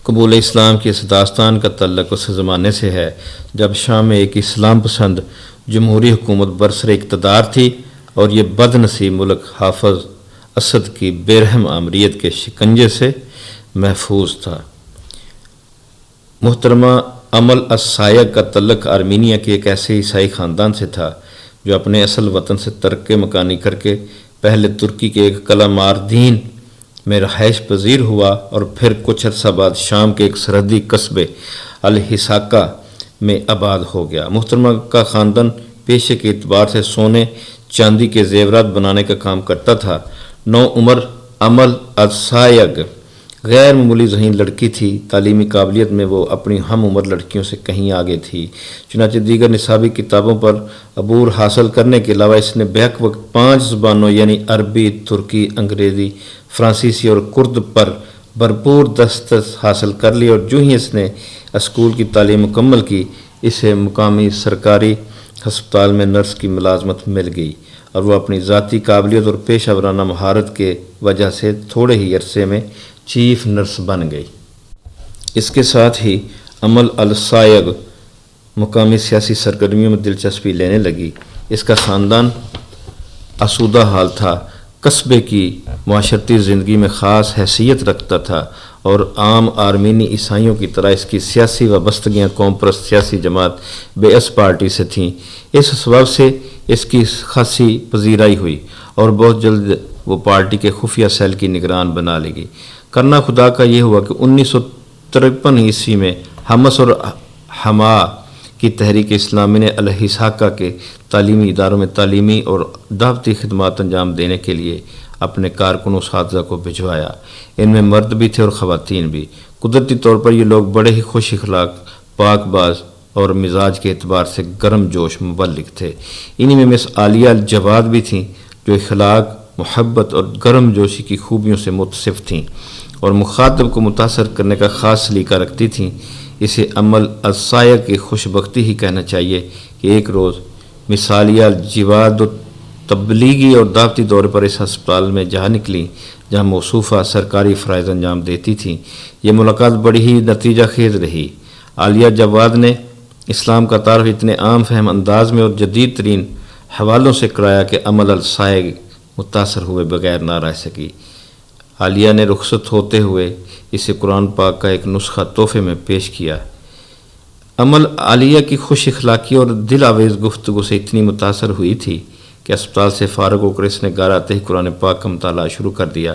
قبول اسلام کی اس داستان کا تعلق اس زمانے سے ہے جب شام میں ایک اسلام پسند جمہوری حکومت برسر اقتدار تھی اور یہ بد نصیب ملک حافظ اسد کی بے-رحم آمریت کے شکنجے سے محفوظ تھا۔ محترمہ امل السائق کا تعلق آرمینیا کے ایک ایسے عیسائی خاندان سے تھا جو اپنے اصل وطن سے ترک مکانی کر کے پہلے ترکی کے ایک قلعہ ماردین میں رہائش پذیر ہوا اور پھر کچھ عرصہ بعد شام کے ایک سرحدی قصبے الحساکہ میں آباد ہو گیا۔ محترمہ کا خاندان پیشے کے اعتبار سے سونے چاندی کے زیورات بنانے کا کام کرتا تھا۔ نوعمر امل السائق غیر معمولی ذہین لڑکی تھی۔ تعلیمی قابلیت میں وہ اپنی ہم عمر لڑکیوں سے کہیں آگے تھی۔ چنانچہ دیگر نصابی کتابوں پر عبور حاصل کرنے کے علاوہ اس نے بیک وقت 5 زبانوں یعنی عربی، ترکی، انگریزی، فرانسیسی اور کرد پر بھرپور دسترس حاصل کر لی، اور جو ہی اس نے اسکول کی تعلیم مکمل کی اسے مقامی سرکاری ہسپتال میں نرس کی ملازمت مل گئی اور وہ اپنی ذاتی قابلیت اور پیشہ ورانہ مہارت کے وجہ سے تھوڑے ہی عرصے میں چیف نرس بن گئی۔ اس کے ساتھ ہی امل السائق مقامی سیاسی سرگرمیوں میں دلچسپی لینے لگی۔ اس کا خاندان آسودہ حال تھا، قصبے کی معاشرتی زندگی میں خاص حیثیت رکھتا تھا اور عام آرمینی عیسائیوں کی طرح اس کی سیاسی وابستگیاں قوم پرست سیاسی جماعت بیعث پارٹی سے تھیں۔ اس سبب سے اس کی خاصی پذیرائی ہوئی اور بہت جلد وہ پارٹی کے خفیہ سیل کی نگران بنا لی گئی۔ کرنا خدا کا یہ ہوا کہ 1953 عیسوی میں حمص اور حما کی تحریک اسلامی نے الحساکہ کے تعلیمی اداروں میں تعلیمی اور دعوتی خدمات انجام دینے کے لیے اپنے کارکنوں اساتذہ کو بھجوایا۔ ان میں مرد بھی تھے اور خواتین بھی۔ قدرتی طور پر یہ لوگ بڑے ہی خوش اخلاق، پاک باز اور مزاج کے اعتبار سے گرم جوش مبلغ تھے۔ انہی میں مس عالیہ الجواد بھی تھیں جو اخلاق، محبت اور گرم جوشی کی خوبیوں سے متصف تھیں اور مخاطب کو متاثر کرنے کا خاص سلیقہ رکھتی تھیں۔ اسے امل السائق کی خوش بختی ہی کہنا چاہیے کہ ایک روز مس عالیہ الجواد تبلیغی اور دعوتی دورے پر اس ہسپتال میں جا نکلیں جہاں موصوفہ سرکاری فرائض انجام دیتی تھیں۔ یہ ملاقات بڑی ہی نتیجہ خیز رہی۔ عالیہ جواد نے اسلام کا تعارف اتنے عام فہم انداز میں اور جدید ترین حوالوں سے کرایا کہ امل السائق متاثر ہوئے بغیر نہ رہ سکی۔ عالیہ نے رخصت ہوتے ہوئے اسے قرآن پاک کا ایک نسخہ تحفے میں پیش کیا۔ امل عالیہ کی خوش اخلاقی اور دل آویز گفتگو سے اتنی متاثر ہوئی تھی کہ اسپتال سے فارغ ہو کر اس نے گھر آتے ہی قرآن پاک کا مطالعہ شروع کر دیا۔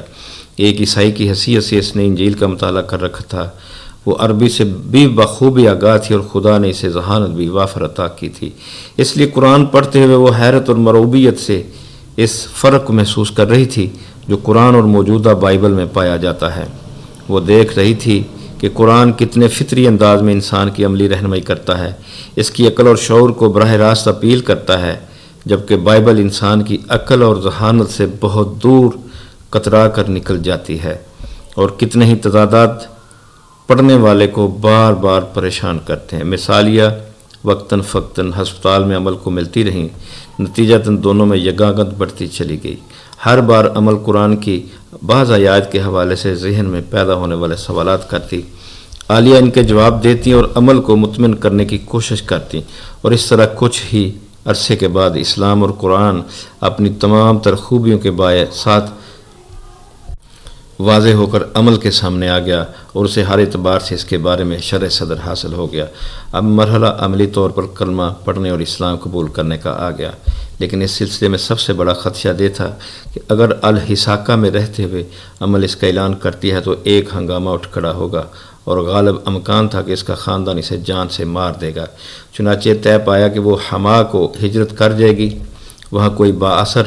ایک عیسائی کی حیثیت سے اس نے انجیل کا مطالعہ کر رکھا تھا۔ وہ عربی سے بھی بخوبی آگاہ تھی اور خدا نے اسے ذہانت بھی وافر عطا کی تھی، اس لیے قرآن پڑھتے ہوئے وہ حیرت اور مرعوبیت سے اس فرق کو محسوس کر رہی تھی جو قرآن اور موجودہ بائبل میں پایا جاتا ہے۔ وہ دیکھ رہی تھی کہ قرآن کتنے فطری انداز میں انسان کی عملی رہنمائی کرتا ہے، اس کی عقل اور شعور کو براہ راست اپیل کرتا ہے، جبکہ بائبل انسان کی عقل اور ذہانت سے بہت دور کترا کر نکل جاتی ہے اور کتنے ہی تضادات پڑھنے والے کو بار بار پریشان کرتے ہیں۔ مثالیہ وقتاً فوقتاً ہسپتال میں عمل کو ملتی رہیں، نتیجتاً دونوں میں یگانگت بڑھتی چلی گئی۔ ہر بار عمل قرآن کی بعض آیات کے حوالے سے ذہن میں پیدا ہونے والے سوالات کرتی، عالیہ ان کے جواب دیتی اور عمل کو مطمئن کرنے کی کوشش کرتی، اور اس طرح کچھ ہی عرصے کے بعد اسلام اور قرآن اپنی تمام تر خوبیوں کے ساتھ واضح ہو کر عمل کے سامنے آ گیا اور اسے ہر اعتبار سے اس کے بارے میں شرح صدر حاصل ہو گیا۔ اب مرحلہ عملی طور پر کلمہ پڑھنے اور اسلام قبول کرنے کا آ گیا، لیکن اس سلسلے میں سب سے بڑا خدشہ یہ تھا کہ اگر الحساکہ میں رہتے ہوئے عمل اس کا اعلان کرتی ہے تو ایک ہنگامہ اٹھ کھڑا ہوگا اور غالب امکان تھا کہ اس کا خاندان اسے جان سے مار دے گا۔ چنانچہ طے پایا کہ وہ حما کو ہجرت کر جائے گی، وہاں کوئی بااثر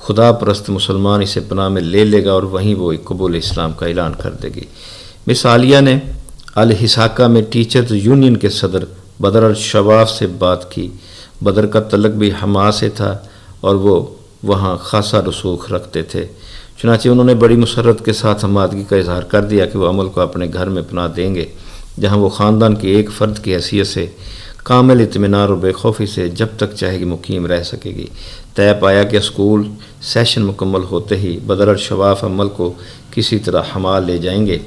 خدا پرست مسلمان اسے پناہ میں لے لے گا اور وہیں وہ قبول اسلام کا اعلان کر دے گی۔ مس عالیہ نے الحساکہ میں ٹیچرز یونین کے صدر بدر الشواف سے بات کی۔ بدر کا تعلق بھی حما سے تھا اور وہ وہاں خاصا رسوخ رکھتے تھے، چنانچہ انہوں نے بڑی مسرت کے ساتھ ہمادگی کا اظہار کر دیا کہ وہ عمل کو اپنے گھر میں پناہ دیں گے، جہاں وہ خاندان کے ایک فرد کی حیثیت سے کامل اطمینان اور بے خوفی سے جب تک چاہے گی مقیم رہ سکے گی۔ طے پایا کہ اسکول سیشن مکمل ہوتے ہی بدر الشواف عمل کو کسی طرح حما لے جائیں گے۔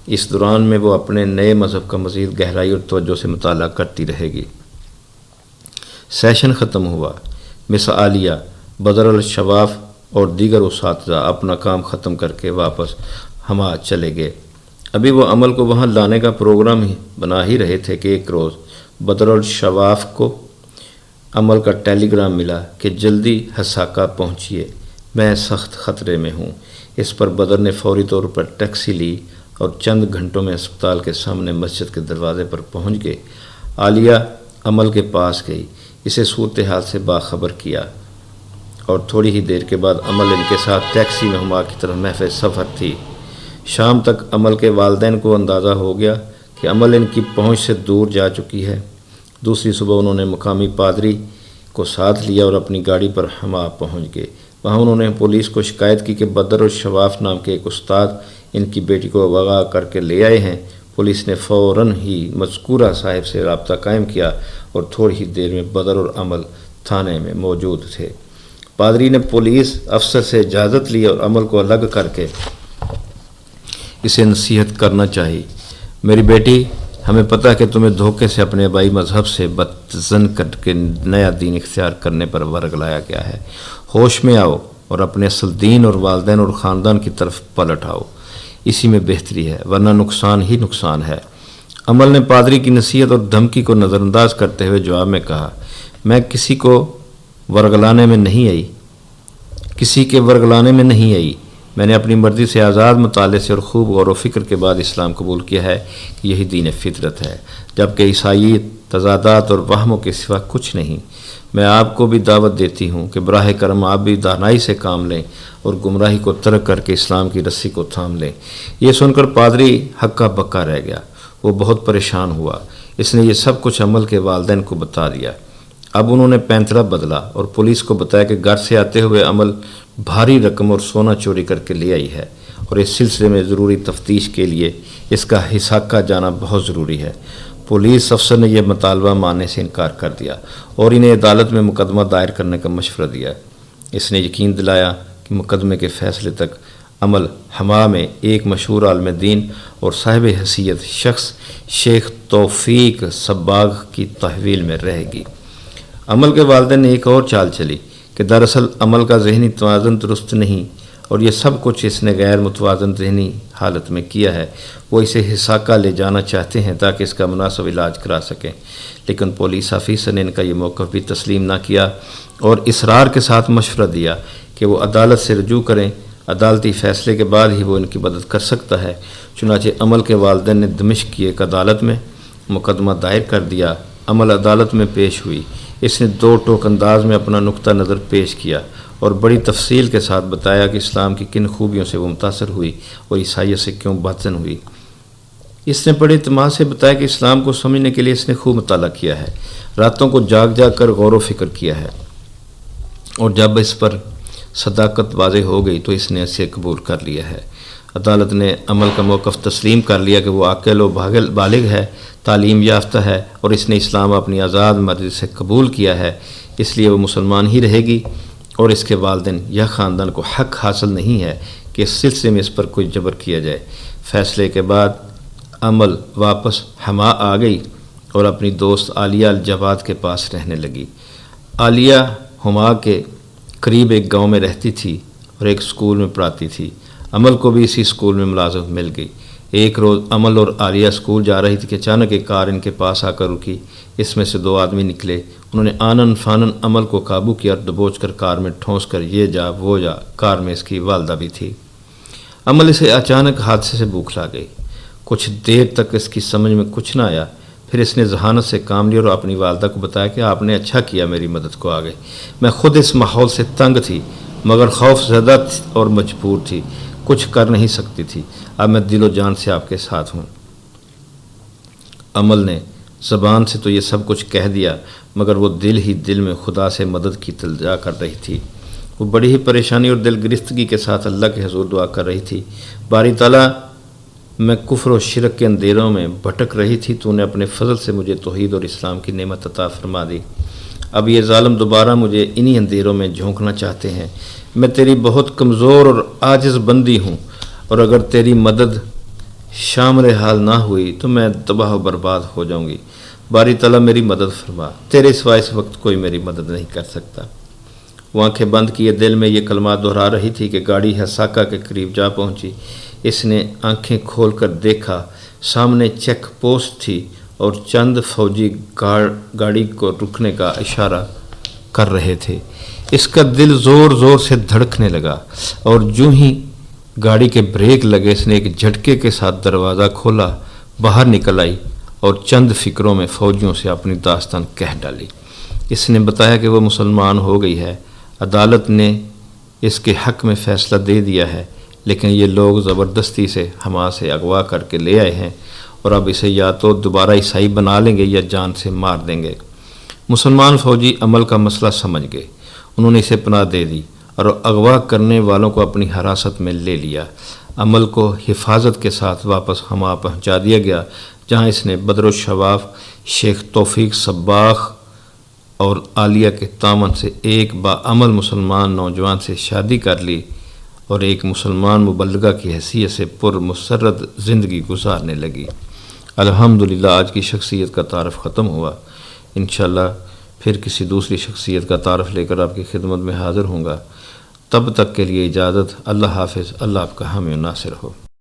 اس دوران میں وہ اپنے نئے مذہب کا مزید گہرائی اور توجہ سے مطالعہ کرتی رہے گی۔ سیشن ختم ہوا۔ مس عالیہ، بدر الشواف اور دیگر اساتذہ اپنا کام ختم کر کے واپس ہما چلے گئے۔ ابھی وہ عمل کو وہاں لانے کا پروگرام بنا ہی رہے تھے کہ ایک روز بدر الشواف کو عمل کا ٹیلی گرام ملا کہ جلدی حساکا پہنچیے، میں سخت خطرے میں ہوں۔ اس پر بدر نے فوری طور پر ٹیکسی لی اور چند گھنٹوں میں اسپتال کے سامنے مسجد کے دروازے پر پہنچ گئے۔ عالیہ عمل کے پاس گئی، اسے صورتحال سے باخبر کیا اور تھوڑی ہی دیر کے بعد عمل ان کے ساتھ ٹیکسی میں ہما کی طرف محفوظ سفر تھی۔ شام تک عمل کے والدین کو اندازہ ہو گیا کہ عمل ان کی پہنچ سے دور جا چکی ہے۔ دوسری صبح انہوں نے مقامی پادری کو ساتھ لیا اور اپنی گاڑی پر ہما پہنچ گئے۔ وہاں انہوں نے پولیس کو شکایت کی کہ بدر الشواف نام کے ایک استاد ان کی بیٹی کو اغوا کر کے لے آئے ہیں۔ پولیس نے فوراً ہی مذکورہ صاحب سے رابطہ قائم کیا اور تھوڑی ہی دیر میں بدر اور عمل تھانے میں موجود تھے۔ پادری نے پولیس افسر سے اجازت لی اور عمل کو الگ کر کے اسے نصیحت کرنا چاہی۔ میری بیٹی، ہمیں پتہ ہے کہ تمہیں دھوکے سے اپنے آبائی مذہب سے بدظن کر کے نیا دین اختیار کرنے پر ورگلایا گیا ہے۔ ہوش میں آؤ اور اپنے اصل دین اور والدین اور خاندان کی طرف پلٹ آؤ، اسی میں بہتری ہے، ورنہ نقصان ہی نقصان ہے۔ عمل نے پادری کی نصیحت اور دھمکی کو نظر انداز کرتے ہوئے جواب میں کہا، میں کسی کو ورگلانے میں نہیں آئی، کسی کے ورگلانے میں نہیں آئی۔ میں نے اپنی مرضی سے آزاد مطالعے سے اور خوب غور و فکر کے بعد اسلام قبول کیا ہے کہ یہی دین فطرت ہے، جبکہ عیسائیت تضادات اور وہموں کے سوا کچھ نہیں۔ میں آپ کو بھی دعوت دیتی ہوں کہ براہ کرم آپ بھی دانائی سے کام لیں اور گمراہی کو ترک کر کے اسلام کی رسی کو تھام لیں۔ یہ سن کر پادری ہکا بکا رہ گیا، وہ بہت پریشان ہوا۔ اس نے یہ سب کچھ عمل کے والدین کو بتا دیا۔ اب انہوں نے پینترا بدلا اور پولیس کو بتایا کہ گھر سے آتے ہوئے عمل بھاری رقم اور سونا چوری کر کے لے آئی ہے اور اس سلسلے میں ضروری تفتیش کے لیے اس کا حساکا جانا بہت ضروری ہے۔ پولیس افسر نے یہ مطالبہ ماننے سے انکار کر دیا اور انہیں عدالت میں مقدمہ دائر کرنے کا مشورہ دیا۔ اس نے یقین دلایا کہ مقدمے کے فیصلے تک عمل ہما میں ایک مشہور عالم دین اور صاحب حیثیت شخص شیخ توفیق صباغ کی تحویل میں رہے گی۔ عمل کے والدین نے ایک اور چال چلی کہ دراصل عمل کا ذہنی توازن درست نہیں اور یہ سب کچھ اس نے غیر متوازن ذہنی حالت میں کیا ہے۔ وہ اسے حساکا لے جانا چاہتے ہیں تاکہ اس کا مناسب علاج کرا سکیں، لیکن پولیس آفیسر نے ان کا یہ موقف بھی تسلیم نہ کیا اور اصرار کے ساتھ مشورہ دیا کہ وہ عدالت سے رجوع کریں، عدالتی فیصلے کے بعد ہی وہ ان کی مدد کر سکتا ہے۔ چنانچہ عمل کے والدین نے دمشق کی ایک عدالت میں مقدمہ دائر کر دیا۔ عمل عدالت میں پیش ہوئی۔ اس نے 2 ٹوک انداز میں اپنا نقطہ نظر پیش کیا اور بڑی تفصیل کے ساتھ بتایا کہ اسلام کی کن خوبیوں سے وہ متاثر ہوئی اور عیسائیت سے کیوں بدظن ہوئی۔ اس نے بڑے اعتماد سے بتایا کہ اسلام کو سمجھنے کے لیے اس نے خوب مطالعہ کیا ہے، راتوں کو جاگ جاگ کر غور و فکر کیا ہے، اور جب اس پر صداقت واضح ہو گئی تو اس نے اسے قبول کر لیا ہے۔ عدالت نے عمل کا موقف تسلیم کر لیا کہ وہ عاقل و بالغ ہے، تعلیم یافتہ ہے اور اس نے اسلام اپنی آزاد مرضی سے قبول کیا ہے، اس لیے وہ مسلمان ہی رہے گی اور اس کے والدین یا خاندان کو حق حاصل نہیں ہے کہ اس سلسلے میں اس پر کوئی جبر کیا جائے۔ فیصلے کے بعد عمل واپس ہما آ گئی اور اپنی دوست عالیہ الجواد کے پاس رہنے لگی۔ عالیہ ہما کے قریب ایک گاؤں میں رہتی تھی اور ایک اسکول میں پڑھاتی تھی۔ عمل کو بھی اسی اسکول میں ملازمت مل گئی۔ ایک روز عمل اور عالیہ اسکول جا رہی تھی کہ اچانک ایک کار ان کے پاس آ کر رکی۔ اس میں سے 2 آدمی نکلے۔ انہوں نے آنن فانن عمل کو قابو کیا اور دبوچ کر کار میں ٹھونس کر یہ جا وہ جا۔ کار میں اس کی والدہ بھی تھی۔ عمل اسے اچانک حادثے سے بھوک لا گئی۔ کچھ دیر تک اس کی سمجھ میں کچھ نہ آیا، پھر اس نے ذہانت سے کام لیا اور اپنی والدہ کو بتایا کہ آپ نے اچھا کیا میری مدد کو آ گئے۔ میں خود اس ماحول سے تنگ تھی مگر خوف زدہ اور مجبور تھی، کچھ کر نہیں سکتی تھی۔ اب میں دل و جان سے آپ کے ساتھ ہوں۔ عمل نے زبان سے تو یہ سب کچھ کہہ دیا مگر وہ دل ہی دل میں خدا سے مدد کی التجا کر رہی تھی۔ وہ بڑی ہی پریشانی اور دل گرفتگی کے ساتھ اللہ کے حضور دعا کر رہی تھی، باری تعالیٰ میں کفر و شرک کے اندھیروں میں بھٹک رہی تھی، تو نے اپنے فضل سے مجھے توحید اور اسلام کی نعمت عطا فرما دی۔ اب یہ ظالم دوبارہ مجھے انہی اندھیروں میں جھونکنا چاہتے ہیں۔ میں تیری بہت کمزور اور عاجز بندی ہوں اور اگر تیری مدد شامل حال نہ ہوئی تو میں تباہ و برباد ہو جاؤں گی۔ باری تعالیٰ میری مدد فرما، تیرے سوا اس وقت کوئی میری مدد نہیں کر سکتا۔ وہ آنکھیں بند کیے دل میں یہ کلمات دہرا رہی تھی کہ گاڑی ہساکا کے قریب جا پہنچی۔ اس نے آنکھیں کھول کر دیکھا، سامنے چیک پوسٹ تھی اور چند فوجی گاڑی کو رکنے کا اشارہ کر رہے تھے۔ اس کا دل زور زور سے دھڑکنے لگا اور جو ہی گاڑی کے بریک لگے اس نے ایک جھٹکے کے ساتھ دروازہ کھولا، باہر نکل آئی اور چند فکروں میں فوجیوں سے اپنی داستان کہہ ڈالی۔ اس نے بتایا کہ وہ مسلمان ہو گئی ہے، عدالت نے اس کے حق میں فیصلہ دے دیا ہے، لیکن یہ لوگ زبردستی سے حما سے اغوا کر کے لے آئے ہیں اور اب اسے یا تو دوبارہ عیسائی بنا لیں گے یا جان سے مار دیں گے۔ مسلمان فوجی عمل کا مسئلہ سمجھ گئے، انہوں نے اسے پناہ دے دی اور اغوا کرنے والوں کو اپنی حراست میں لے لیا۔ عمل کو حفاظت کے ساتھ واپس حما پہنچا دیا گیا، جہاں اس نے بدر الشواف شیخ توفیق صباغ اور عالیہ کے تعاون سے ایک باعمل مسلمان نوجوان سے شادی کر لی اور ایک مسلمان مبلغہ کی حیثیت سے پر مسرت زندگی گزارنے لگی۔ الحمدللہ آج کی شخصیت کا تعارف ختم ہوا۔ انشاءاللہ پھر کسی دوسری شخصیت کا تعارف لے کر آپ کی خدمت میں حاضر ہوں گا۔ تب تک کے لیے اجازت۔ اللہ حافظ۔ اللہ آپ کا حامی و ناصر ہو۔